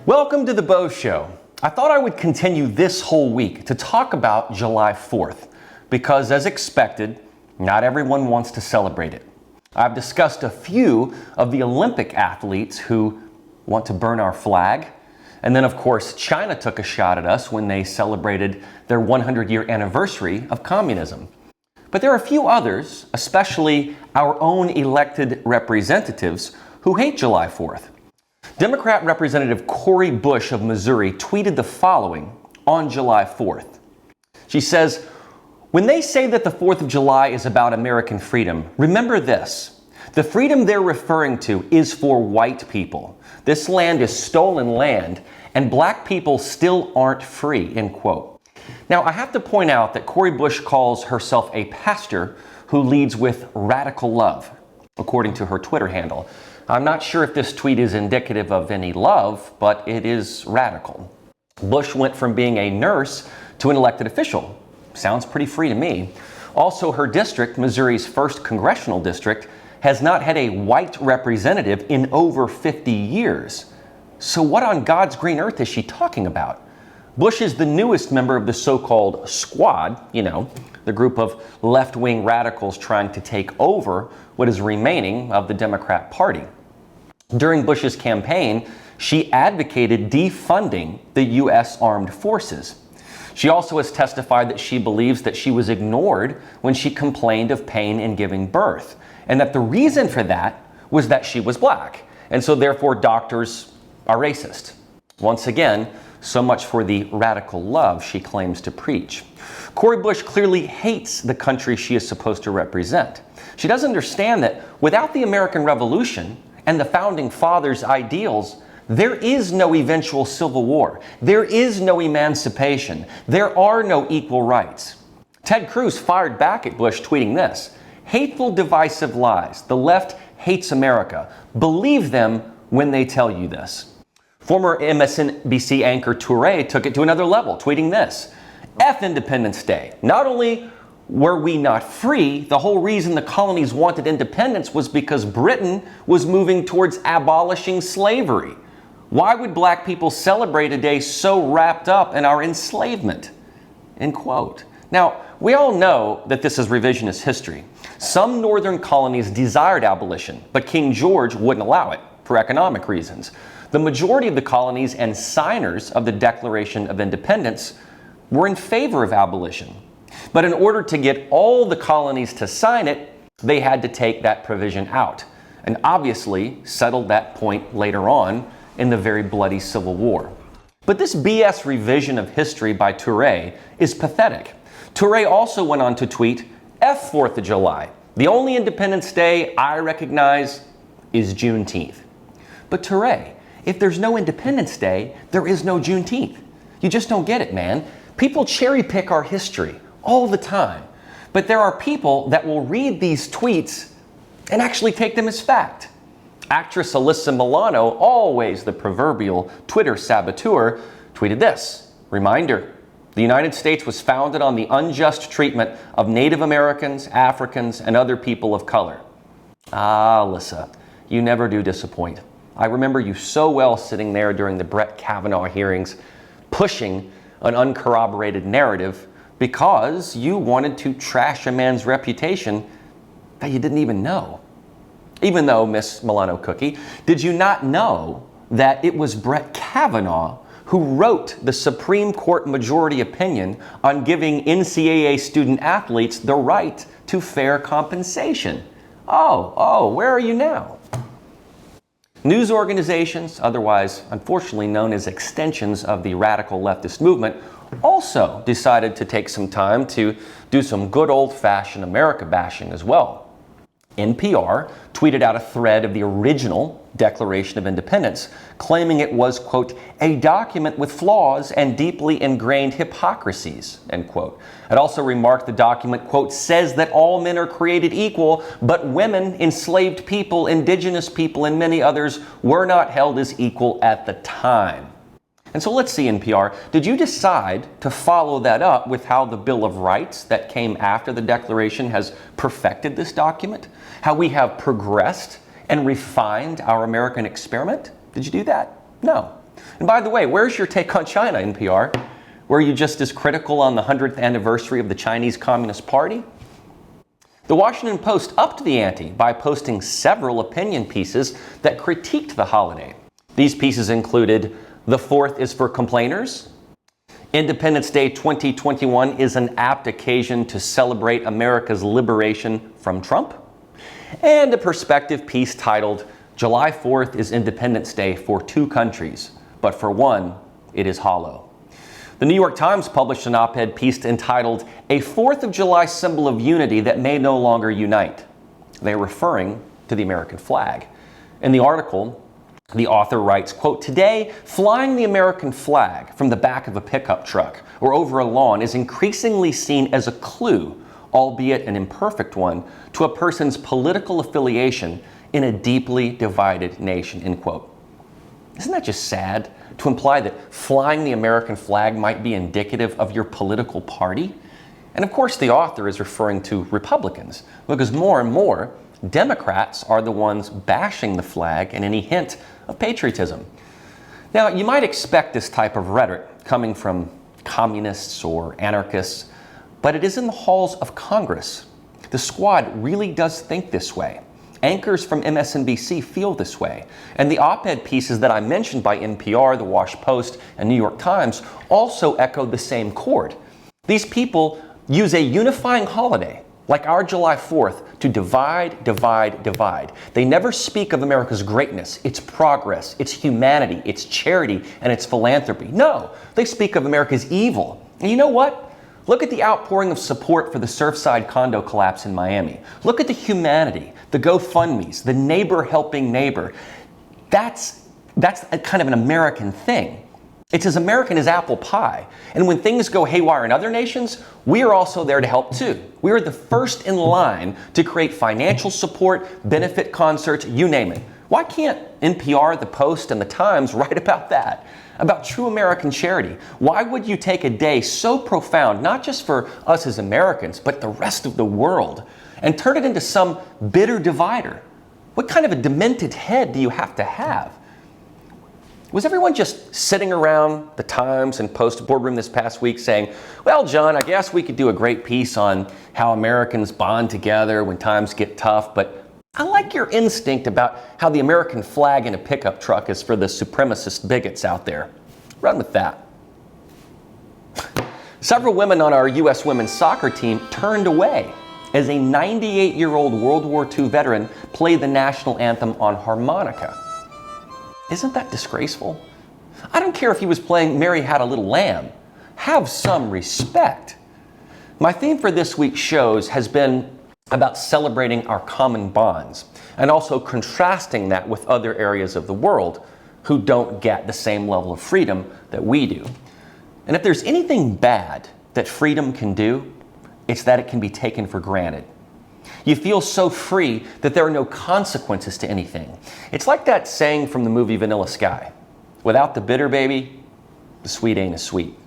Welcome to the Beau Show. I thought I would continue this whole week to talk about July 4th because, as expected, not everyone wants to celebrate it. I've discussed a few of the Olympic athletes who want to burn our flag. And then, of course, China took a shot at us when they celebrated their 100-year anniversary of communism. But there are a few others, especially our own elected representatives, who hate July 4th. Democrat Representative Cori Bush of Missouri tweeted the following on July 4th. She says, "When they say that the 4th of July is about American freedom, remember this. The freedom they're referring to is for white people. This land is stolen land, and black people still aren't free," end quote. Now, I have to point out that Cori Bush calls herself a pastor who leads with radical love, according to her Twitter handle. I'm not sure if this tweet is indicative of any love, but it is radical. Bush went from being a nurse to an elected official. Sounds pretty free to me. Also, her district, Missouri's 1st congressional district, has not had a white representative in over 50 years. So what on God's green earth is she talking about? Bush is the newest member of the so-called squad, the group of left-wing radicals trying to take over what is remaining of the Democrat Party. During Bush's campaign, she advocated defunding the U.S. Armed Forces. She also has testified that she believes that she was ignored when she complained of pain in giving birth, and that the reason for that was that she was black, and so therefore doctors are racist. Once again, so much for the radical love she claims to preach. Cori Bush clearly hates the country she is supposed to represent. She doesn't understand that without the American Revolution and the Founding Fathers' ideals, there is no eventual civil war. There is no emancipation. There are no equal rights. Ted Cruz fired back at Bush, tweeting this: "Hateful, divisive lies. The left hates America. Believe them when they tell you this." Former MSNBC anchor Toure took it to another level, tweeting this: "F Independence Day. Not only were we not free, the whole reason the colonies wanted independence was because Britain was moving towards abolishing slavery. Why would black people celebrate a day so wrapped up in our enslavement?" End quote. Now, we all know that this is revisionist history. Some northern colonies desired abolition, but King George wouldn't allow it for economic reasons. The majority of the colonies and signers of the Declaration of Independence were in favor of abolition. But in order to get all the colonies to sign it, they had to take that provision out, and obviously settled that point later on in the very bloody Civil War. But this BS revision of history by Toure is pathetic. Toure also went on to tweet, "F 4th of July. The only Independence Day I recognize is Juneteenth." But Toure, if there's no Independence Day, there is no Juneteenth. You just don't get it, man. People cherry pick our history all the time. But there are people that will read these tweets and actually take them as fact. Actress Alyssa Milano, always the proverbial Twitter saboteur, tweeted this: "Reminder, the United States was founded on the unjust treatment of Native Americans, Africans, and other people of color." Ah, Alyssa, you never do disappoint. I remember you so well sitting there during the Brett Kavanaugh hearings, pushing an uncorroborated narrative because you wanted to trash a man's reputation that you didn't even know. Even though, Miss Milano Cookie, did you not know that it was Brett Kavanaugh who wrote the Supreme Court majority opinion on giving NCAA student athletes the right to fair compensation? Oh, where are you now? News organizations, otherwise unfortunately known as extensions of the radical leftist movement, also decided to take some time to do some good old-fashioned America bashing as well. NPR tweeted out a thread of the original Declaration of Independence, claiming it was, quote, "a document with flaws and deeply ingrained hypocrisies," end quote. It also remarked the document, quote, "says that all men are created equal, but women, enslaved people, indigenous people, and many others were not held as equal at the time." And so let's see, NPR, did you decide to follow that up with how the Bill of Rights that came after the Declaration has perfected this document? How we have progressed and refined our American experiment? Did you do that? No. And by the way, where's your take on China, NPR? Were you just as critical on the 100th anniversary of the Chinese Communist Party? The Washington Post upped the ante by posting several opinion pieces that critiqued the holiday. These pieces included, "The 4th is for complainers," "Independence Day 2021 is an apt occasion to celebrate America's liberation from Trump," and a perspective piece titled, "July 4th is Independence Day for two countries, but for one, it is hollow." The New York Times published an op-ed piece entitled, "A 4th of July symbol of unity that may no longer unite." They are referring to the American flag. In the article, the author writes, quote, "Today, flying the American flag from the back of a pickup truck or over a lawn is increasingly seen as a clue, albeit an imperfect one, to a person's political affiliation in a deeply divided nation," end quote. Isn't that just sad to imply that flying the American flag might be indicative of your political party? And of course, the author is referring to Republicans, because more and more Democrats are the ones bashing the flag and any hint of patriotism. Now, you might expect this type of rhetoric coming from communists or anarchists, but it is in the halls of Congress. The squad really does think this way. Anchors from MSNBC feel this way. And the op-ed pieces that I mentioned by NPR, the Washington Post, and New York Times also echoed the same chord. These people use a unifying holiday, like our July 4th, to divide, divide, divide. They never speak of America's greatness, its progress, its humanity, its charity, and its philanthropy. No, they speak of America's evil. And you know what? Look at the outpouring of support for the Surfside condo collapse in Miami. Look at the humanity, the GoFundMes, the neighbor helping neighbor. That's a kind of an American thing. It's as American as apple pie. And when things go haywire in other nations, we are also there to help too. We are the first in line to create financial support, benefit concerts, you name it. Why can't NPR, the Post, and the Times write about that? About true American charity? Why would you take a day so profound, not just for us as Americans, but the rest of the world, and turn it into some bitter divider? What kind of a demented head do you have to have? Was everyone just sitting around the Times and Post boardroom this past week saying, "Well, John, I guess we could do a great piece on how Americans bond together when times get tough, but I like your instinct about how the American flag in a pickup truck is for the supremacist bigots out there. Run with that." Several women on our U.S. women's soccer team turned away as a 98-year-old World War II veteran played the national anthem on harmonica. Isn't that disgraceful? I don't care if he was playing Mary Had a Little Lamb. Have some respect. My theme for this week's shows has been about celebrating our common bonds and also contrasting that with other areas of the world who don't get the same level of freedom that we do. And if there's anything bad that freedom can do, it's that it can be taken for granted. You feel so free that there are no consequences to anything. It's like that saying from the movie Vanilla Sky. Without the bitter, baby, the sweet ain't as sweet.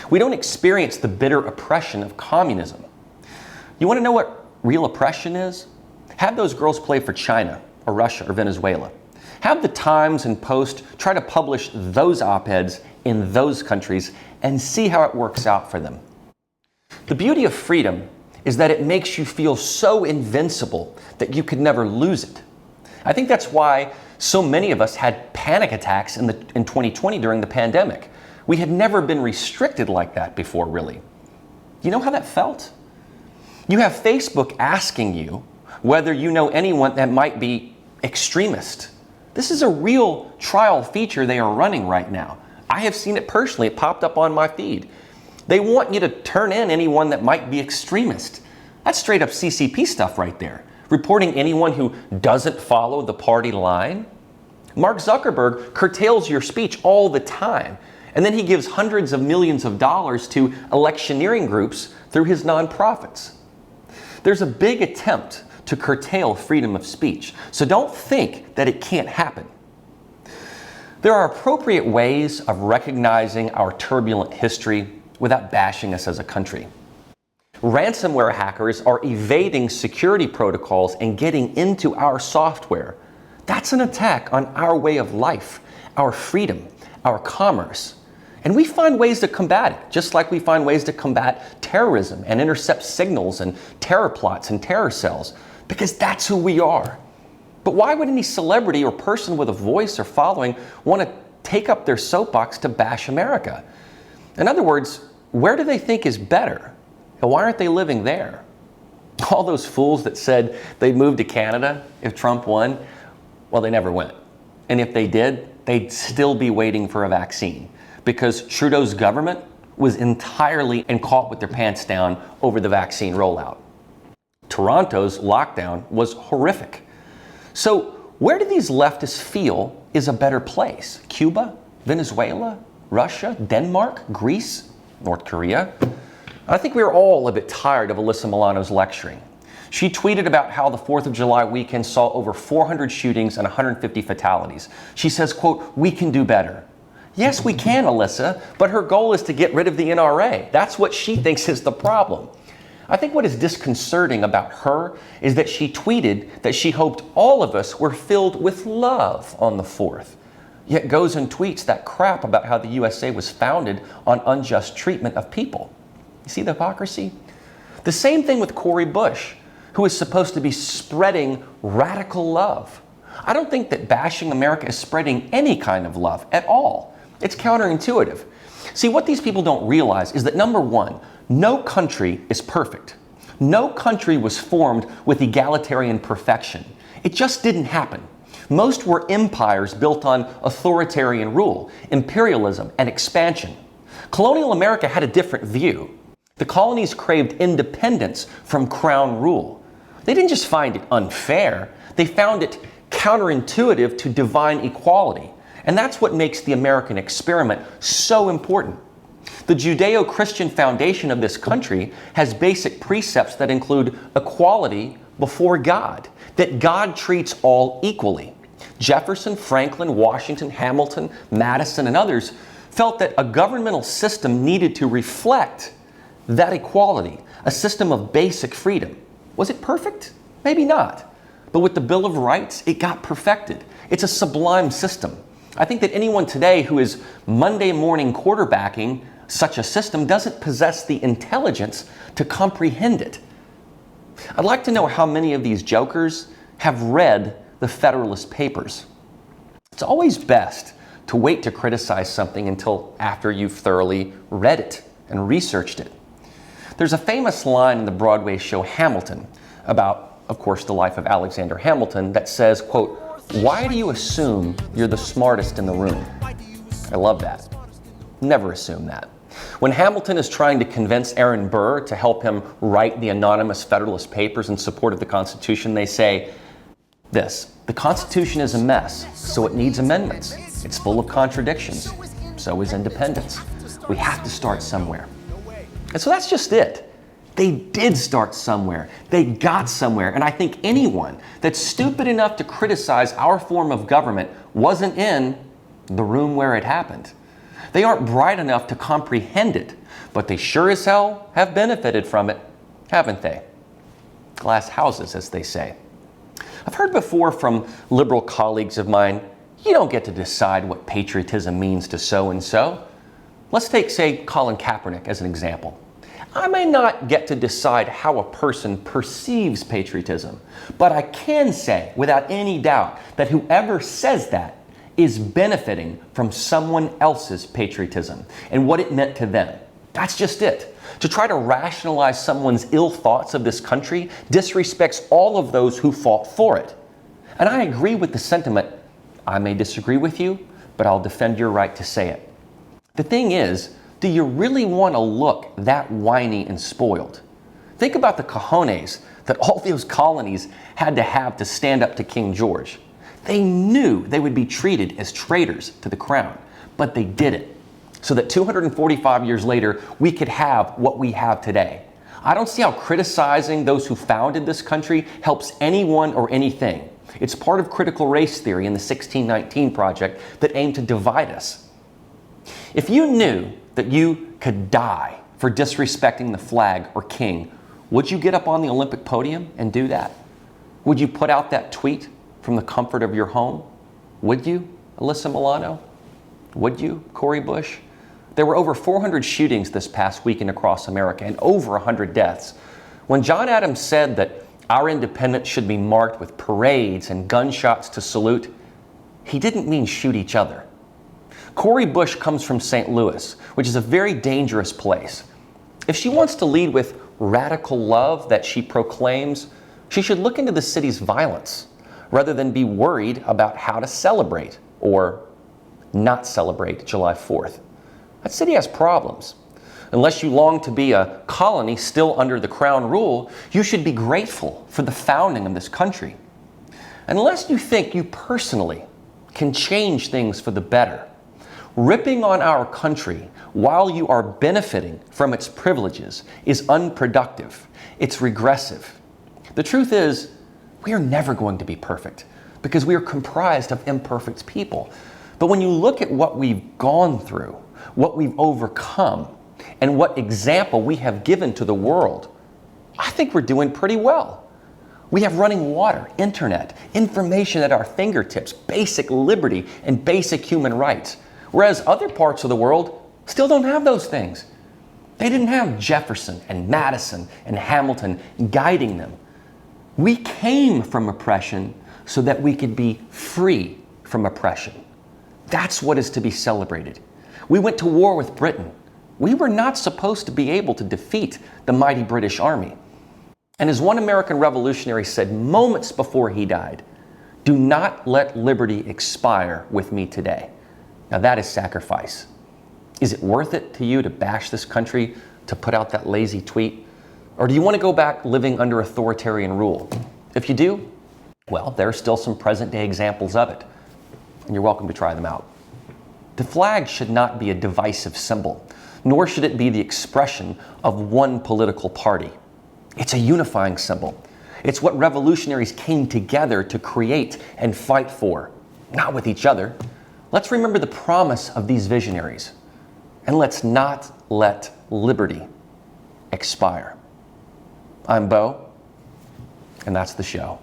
We don't experience the bitter oppression of communism. You want to know what real oppression is? Have those girls play for China or Russia or Venezuela. Have the Times and Post try to publish those op-eds in those countries and see how it works out for them. The beauty of freedom is that it makes you feel so invincible that you could never lose it. I think that's why so many of us had panic attacks in 2020 during the pandemic. We had never been restricted like that before, really. You know how that felt? You have Facebook asking you whether you know anyone that might be extremist. This is a real trial feature they are running right now. I have seen it personally. It popped up on my feed. They want you to turn in anyone that might be extremist. That's straight up CCP stuff right there. Reporting anyone who doesn't follow the party line. Mark Zuckerberg curtails your speech all the time, and then he gives hundreds of millions of dollars to electioneering groups through his nonprofits. There's a big attempt to curtail freedom of speech, so don't think that it can't happen. There are appropriate ways of recognizing our turbulent history without bashing us as a country. Ransomware hackers are evading security protocols and getting into our software. That's an attack on our way of life, our freedom, our commerce. And we find ways to combat it, just like we find ways to combat terrorism and intercept signals and terror plots and terror cells, because that's who we are. But why would any celebrity or person with a voice or following want to take up their soapbox to bash America? In other words, where do they think is better? And why aren't they living there? All those fools that said they'd move to Canada if Trump won, well, they never went. And if they did, they'd still be waiting for a vaccine, because Trudeau's government was entirely and caught with their pants down over the vaccine rollout. Toronto's lockdown was horrific. So where do these leftists feel is a better place? Cuba, Venezuela, Russia, Denmark, Greece, North Korea? I think we're all a bit tired of Alyssa Milano's lecturing. She tweeted about how the 4th of July weekend saw over 400 shootings and 150 fatalities. She says, quote, "We can do better." Yes, we can, Alyssa, but her goal is to get rid of the NRA. That's what she thinks is the problem. I think what is disconcerting about her is that she tweeted that she hoped all of us were filled with love on the 4th, yet goes and tweets that crap about how the USA was founded on unjust treatment of people. You see the hypocrisy? The same thing with Cori Bush, who is supposed to be spreading radical love. I don't think that bashing America is spreading any kind of love at all. It's counterintuitive. See, what these people don't realize is that, number one, no country is perfect. No country was formed with egalitarian perfection. It just didn't happen. Most were empires built on authoritarian rule, imperialism, and expansion. Colonial America had a different view. The colonies craved independence from crown rule. They didn't just find it unfair, they found it counterintuitive to divine equality. And that's what makes the American experiment so important. The Judeo-Christian foundation of this country has basic precepts that include equality before God, that God treats all equally. Jefferson, Franklin, Washington, Hamilton, Madison, and others felt that a governmental system needed to reflect that equality, a system of basic freedom. Was it perfect? Maybe not. But with the Bill of Rights, it got perfected. It's a sublime system. I think that anyone today who is Monday morning quarterbacking such a system doesn't possess the intelligence to comprehend it. I'd like to know how many of these jokers have read the Federalist Papers. It's always best to wait to criticize something until after you've thoroughly read it and researched it. There's a famous line in the Broadway show Hamilton about, of course, the life of Alexander Hamilton that says, quote, "Why do you assume you're the smartest in the room?" I love that. Never assume that. When Hamilton is trying to convince Aaron Burr to help him write the anonymous Federalist Papers in support of the Constitution, they say this: "The Constitution is a mess, so it needs amendments. It's full of contradictions. So is independence. We have to start somewhere." And so that's just it. They did start somewhere. They got somewhere. And I think anyone that's stupid enough to criticize our form of government wasn't in the room where it happened. They aren't bright enough to comprehend it, but they sure as hell have benefited from it, haven't they? Glass houses, as they say. I've heard before from liberal colleagues of mine, you don't get to decide what patriotism means to so-and-so. Let's take, say, Colin Kaepernick as an example. I may not get to decide how a person perceives patriotism, but I can say without any doubt that whoever says that is benefiting from someone else's patriotism and what it meant to them. That's just it. To try to rationalize someone's ill thoughts of this country disrespects all of those who fought for it. And I agree with the sentiment, I may disagree with you, but I'll defend your right to say it. The thing is, do you really want to look that whiny and spoiled? Think about the cojones that all those colonies had to have to stand up to King George. They knew they would be treated as traitors to the crown, but they did it so that 245 years later, we could have what we have today. I don't see how criticizing those who founded this country helps anyone or anything. It's part of critical race theory in the 1619 Project that aimed to divide us. If you knew that you could die for disrespecting the flag or king, would you get up on the Olympic podium and do that? Would you put out that tweet? from the comfort of your home? Would you, Alyssa Milano? Would you, Cori Bush? There were over 400 shootings this past weekend across America and over 100 deaths. When John Adams said that our independence should be marked with parades and gunshots to salute, he didn't mean shoot each other. Cori Bush comes from St. Louis, which is a very dangerous place. If she wants to lead with radical love that she proclaims, she should look into the city's violence rather than be worried about how to celebrate or not celebrate July 4th. That city has problems. Unless you long to be a colony still under the crown rule, you should be grateful for the founding of this country. Unless you think you personally can change things for the better, ripping on our country while you are benefiting from its privileges is unproductive. It's regressive. The truth is, we are never going to be perfect because we are comprised of imperfect people. But when you look at what we've gone through, what we've overcome, and what example we have given to the world, I think we're doing pretty well. We have running water, internet, information at our fingertips, basic liberty, and basic human rights. Whereas other parts of the world still don't have those things. They didn't have Jefferson and Madison and Hamilton guiding them. We came from oppression so that we could be free from oppression. That's what is to be celebrated. We went to war with Britain. We were not supposed to be able to defeat the mighty British Army. And as one American revolutionary said moments before he died, "Do not let liberty expire with me today." Now that is sacrifice. Is it worth it to you to bash this country, to put out that lazy tweet? Or do you want to go back living under authoritarian rule? If you do, well, there are still some present-day examples of it, and you're welcome to try them out. The flag should not be a divisive symbol, nor should it be the expression of one political party. It's a unifying symbol. It's what revolutionaries came together to create and fight for, not with each other. Let's remember the promise of these visionaries, and let's not let liberty expire. I'm Beau, and that's the show.